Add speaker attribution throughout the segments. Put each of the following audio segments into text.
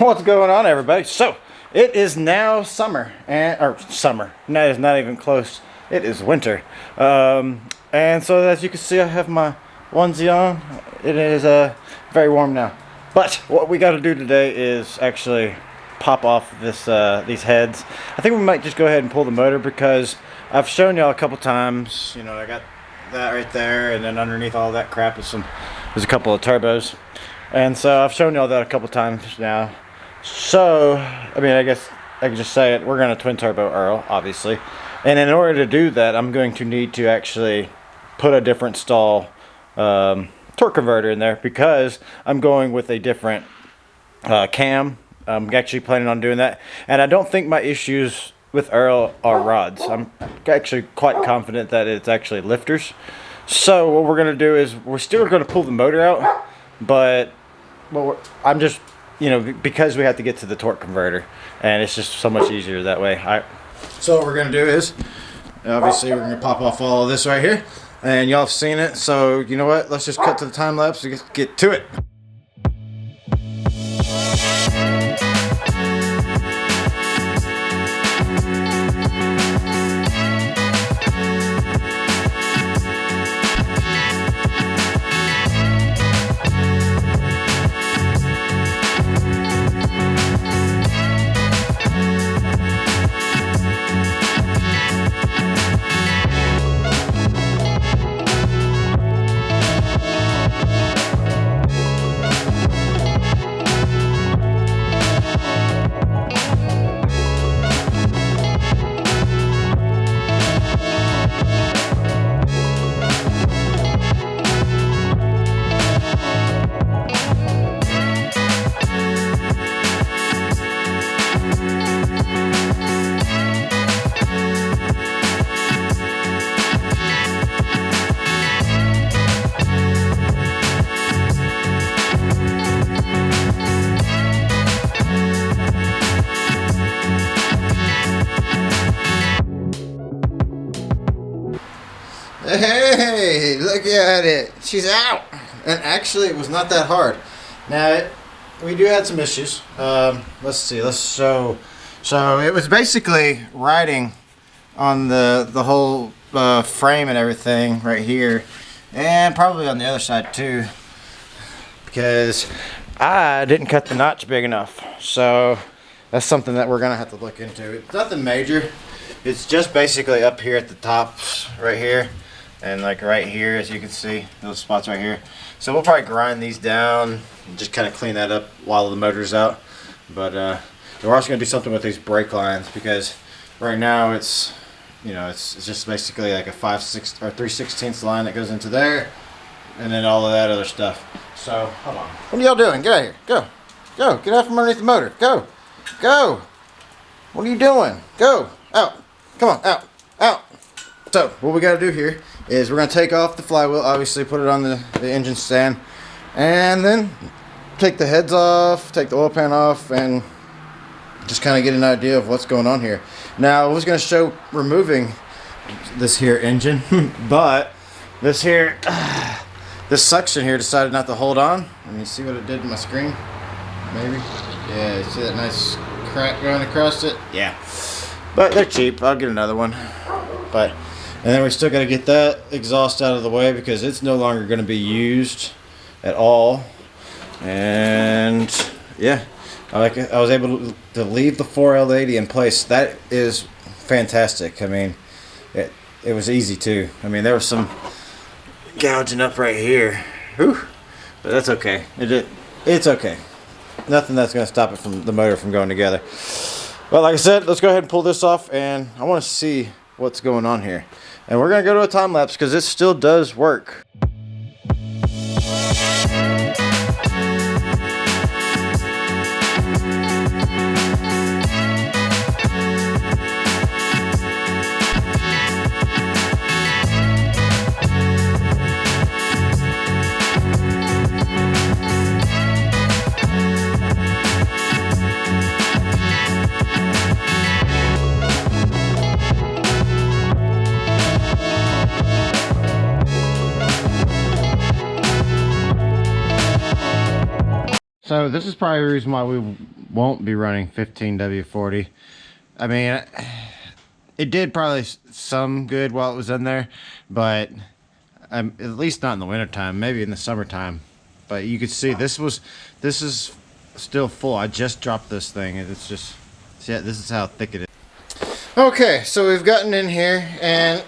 Speaker 1: What's going on, everybody? So it is now summer, or summer. No, it's not even close. It is winter, and so as you can see, I have my onesie on. It is very warm now. But what we got to do today is actually pop off these heads. I think we might just go ahead and pull the motor because I've shown y'all a couple times. You know, I got that right there, and then underneath all that crap is there's a couple of turbos. And so I've shown y'all that a couple times now. So, I mean, I guess I could just say it. We're going to twin turbo Earl, obviously. And in order to do that, I'm going to need to actually put a different stall torque converter in there because I'm going with a different cam. I'm actually planning on doing that. And I don't think my issues with Earl are rods. I'm actually quite confident that it's actually lifters. So what we're going to do is we're still going to pull the motor out, but I'm just, you know, because we have to get to the torque converter, and it's just so much easier that way. So what we're going to do is, obviously we're going to pop off all of this right here, and y'all have seen it, so you know what, let's just cut to the time lapse and get to it. Hey, look at it. She's out. And actually, it was not that hard. Now, we do have some issues. Let's see. Let's show. So, it was basically riding on the whole frame and everything right here. And probably on the other side, too. Because I didn't cut the notch big enough. So, that's something that we're going to have to look into. It's nothing major. It's just basically up here at the top, right here. And like right here, as you can see, those spots right here. So we'll probably grind these down and just kind of clean that up while the motor's out. But we're also going to do something with these brake lines because right now it's, you know, it's just basically like a 5/6 or 3/16 line that goes into there, and then all of that other stuff. So hold on. What are y'all doing? Get out of here. Go, go. Get out from underneath the motor. Go, go. What are you doing? Go out. Come on, out, out. So what we got to do here is we're going to take off the flywheel, obviously put it on the engine stand, and then take the heads off, take the oil pan off, and just kind of get an idea of what's going on here. Now I was going to show removing this here engine, but this here, this suction here decided not to hold on. I mean, see what it did to my screen? Maybe? Yeah, you see that nice crack going across it? Yeah. But they're cheap. I'll get another one. But and then we still got to get that exhaust out of the way because it's no longer going to be used at all. And yeah, I was able to leave the 4L80 in place. That is fantastic. I mean, it was easy too. I mean, there was some gouging up right here. Whew. But that's okay. It's okay. Nothing that's going to stop it from the motor from going together. Well, like I said, let's go ahead and pull this off, and I want to see what's going on here. And we're going to go to a time lapse because this still does work. So this is probably the reason why we won't be running 15W40. I mean, it did probably some good while it was in there, but at least not in the wintertime, maybe in the summertime. But you could see this is still full. I just dropped this thing, and it's just, yeah, this is how thick it is. Okay, so we've gotten in here, and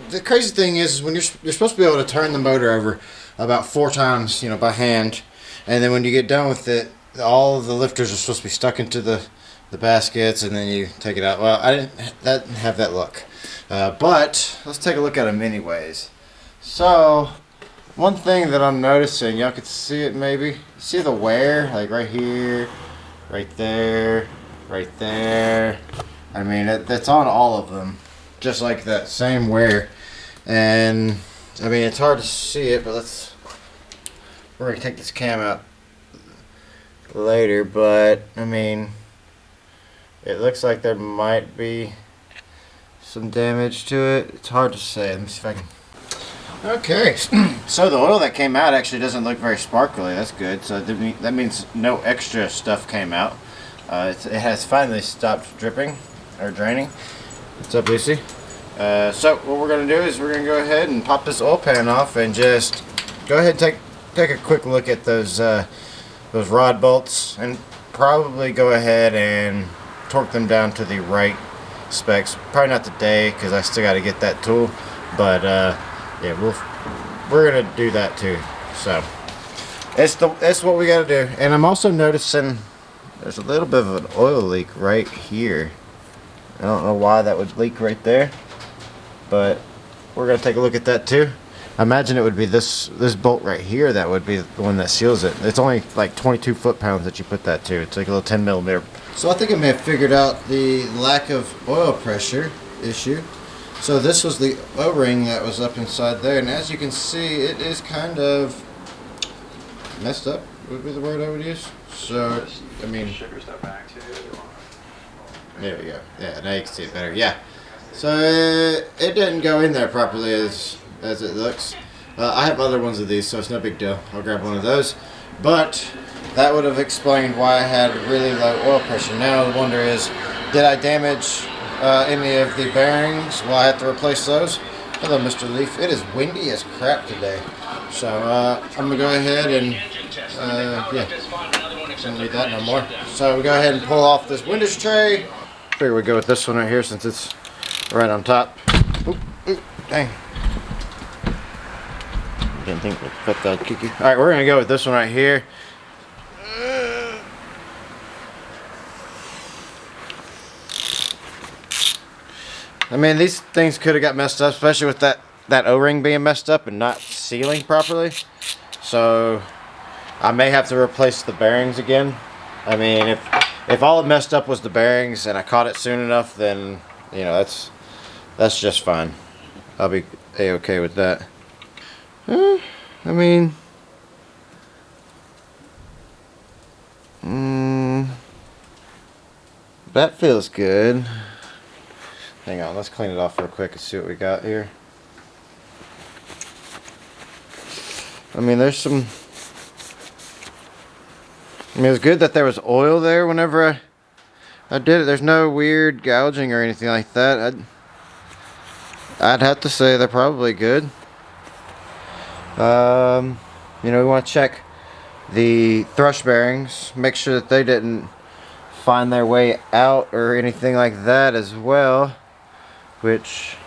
Speaker 1: the crazy thing is when you're supposed to be able to turn the motor over about 4 times, you know, by hand, and then when you get done with it, all of the lifters are supposed to be stuck into the baskets, and then you take it out. Well, I didn't have that luck, but let's take a look at them anyways. So one thing that I'm noticing, y'all could see it maybe, see the wear, like right here, right there, right there. I mean, that's on all of them, just like that same wear. And I mean, it's hard to see it, but we're gonna take this cam out later. But I mean, it looks like there might be some damage to it. It's hard to say. Let me see if I can. Okay, so the oil that came out actually doesn't look very sparkly. That's good. So that means no extra stuff came out. It has finally stopped dripping or draining. What's up, Lucy? So what we're going to do is we're going to go ahead and pop this oil pan off and just go ahead and take a quick look at those rod bolts, and probably go ahead and torque them down to the right specs. Probably not today because I still got to get that tool, but yeah, we're going to do that too. So it's what we got to do. And I'm also noticing there's a little bit of an oil leak right here. I don't know why that would leak right there, but we're going to take a look at that too. I imagine it would be this bolt right here that would be the one that seals it. It's only like 22 foot-pounds that you put that to. It's like a little 10 millimeter. So I think I may have figured out the lack of oil pressure issue. So this was the O-ring that was up inside there, and as you can see, it is kind of messed up, would be the word I would use. So, I mean, there we go. Yeah, now you can see it better. Yeah. So it didn't go in there properly as it looks. I have other ones of these, so it's no big deal. I'll grab one of those. But that would have explained why I had really low oil pressure. Now the wonder is, did I damage any of the bearings? Will I have to replace those? Hello, Mr. Leaf. It is windy as crap today. So I'm going to go ahead and, yeah, don't need that no more. So we go ahead and pull off this window tray. Figure we go with this one right here since it's right on top. Oop, oop, dang. Didn't think we'd put that kiki. Alright, we're going to go with this one right here. I mean, these things could have got messed up, especially with that O-ring being messed up and not sealing properly. So I may have to replace the bearings again. I mean, if all it messed up was the bearings and I caught it soon enough, then, you know, that's just fine. I'll be a-okay with that. I mean, that feels good. Hang on, let's clean it off real quick and see what we got here. I mean, there's some... I mean, it was good that there was oil there whenever I did it. There's no weird gouging or anything like that. I'd have to say they're probably good. You know, we want to check the thrush bearings, make sure that they didn't find their way out or anything like that as well, which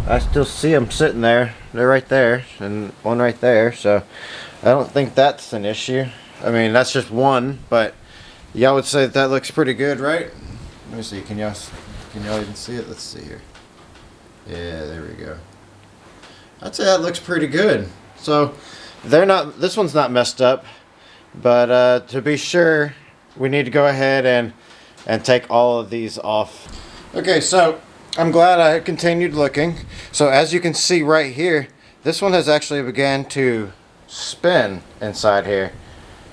Speaker 1: I still see them sitting there. They're right there, and one right there, so I don't think that's an issue. I mean, that's just one, but y'all would say that looks pretty good, right? Let me see, can y'all even see it? Let's see here. Yeah, there we go. I'd say that looks pretty good. So this one's not messed up, but to be sure, we need to go ahead and take all of these off. Okay, so I'm glad I continued looking. So as you can see right here, this one has actually began to spin inside here.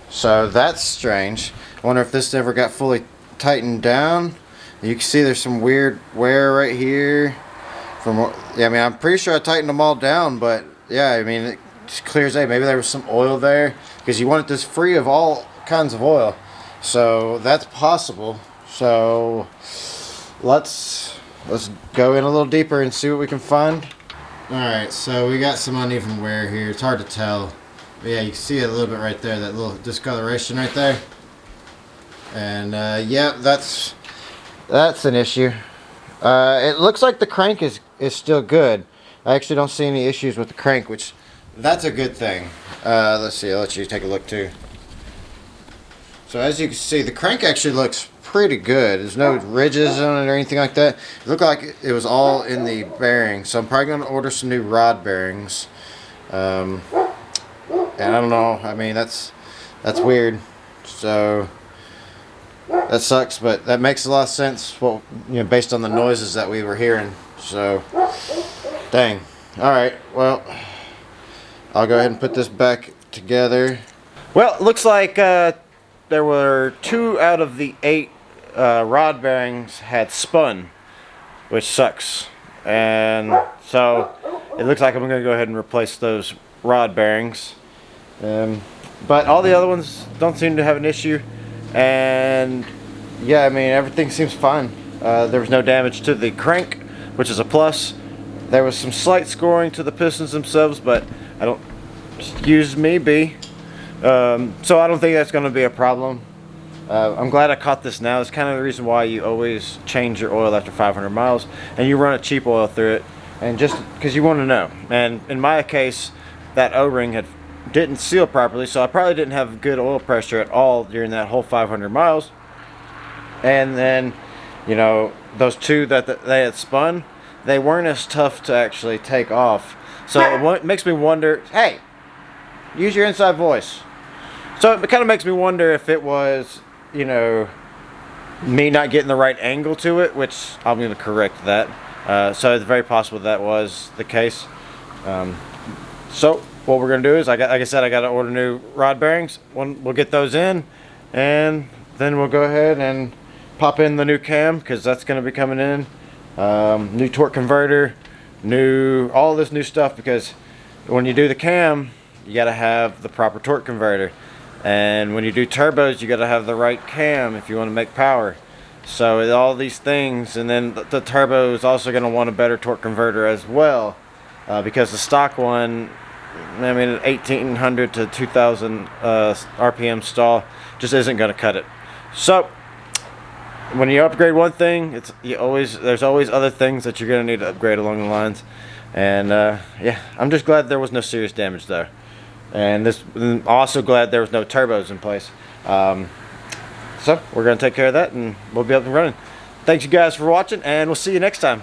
Speaker 1: So that's strange. I wonder if this ever got fully tightened down. You can see there's some weird wear right here. Yeah, I mean, I'm pretty sure I tightened them all down, but yeah, I mean, it just clear as day. Maybe there was some oil there, because you want this free of all kinds of oil, so that's possible. So let's go in a little deeper and see what we can find. All right, so we got some uneven wear here. It's hard to tell, but yeah, you can see it a little bit right there, that little discoloration right there. And yeah, that's an issue. It looks like the crank is still good. I actually don't see any issues with the crank, which that's a good thing. Let's see, I'll let you take a look too. So as you can see, the crank actually looks pretty good. There's no ridges on it or anything like that. It looked like it was all in the bearing. So I'm probably going to order some new rod bearings. And I don't know. I mean, that's weird. So that sucks, but that makes a lot of sense. Well, you know, based on the noises that we were hearing. So, dang. All right. Well, I'll go ahead and put this back together. Well, it looks like there were 2 out of the 8 rod bearings had spun, which sucks. And so it looks like I'm going to go ahead and replace those rod bearings. But all the other ones don't seem to have an issue. And yeah, I mean, everything seems fine. There was no damage to the crank, which is a plus. There was some slight scoring to the pistons themselves, but I don't, excuse me, B. So I don't think that's going to be a problem. I'm glad I caught this now. It's kind of the reason why you always change your oil after 500 miles and you run a cheap oil through it, and just because you want to know. And in my case, that O-ring didn't seal properly, so I probably didn't have good oil pressure at all during that whole 500 miles. And then, you know, those 2 that they had spun, they weren't as tough to actually take off. So it makes me wonder, hey, use your inside voice. So it kind of makes me wonder if it was, you know, me not getting the right angle to it, which I'm going to correct that. So it's very possible that was the case. So what we're going to do is, like I said, I got to order new rod bearings. We'll get those in, and then we'll go ahead and pop in the new cam, because that's going to be coming in. New torque converter, all this new stuff, because when you do the cam, you got to have the proper torque converter. And when you do turbos, you got to have the right cam if you want to make power. So all these things, and then the turbo is also going to want a better torque converter as well, because the stock one, I mean, 1800 to 2000 RPM stall just isn't going to cut it. So when you upgrade one thing, there's always other things that you're going to need to upgrade along the lines. And yeah, I'm just glad there was no serious damage there. And I'm also glad there was no turbos in place. So we're going to take care of that, and we'll be up and running. Thanks you guys for watching, and we'll see you next time.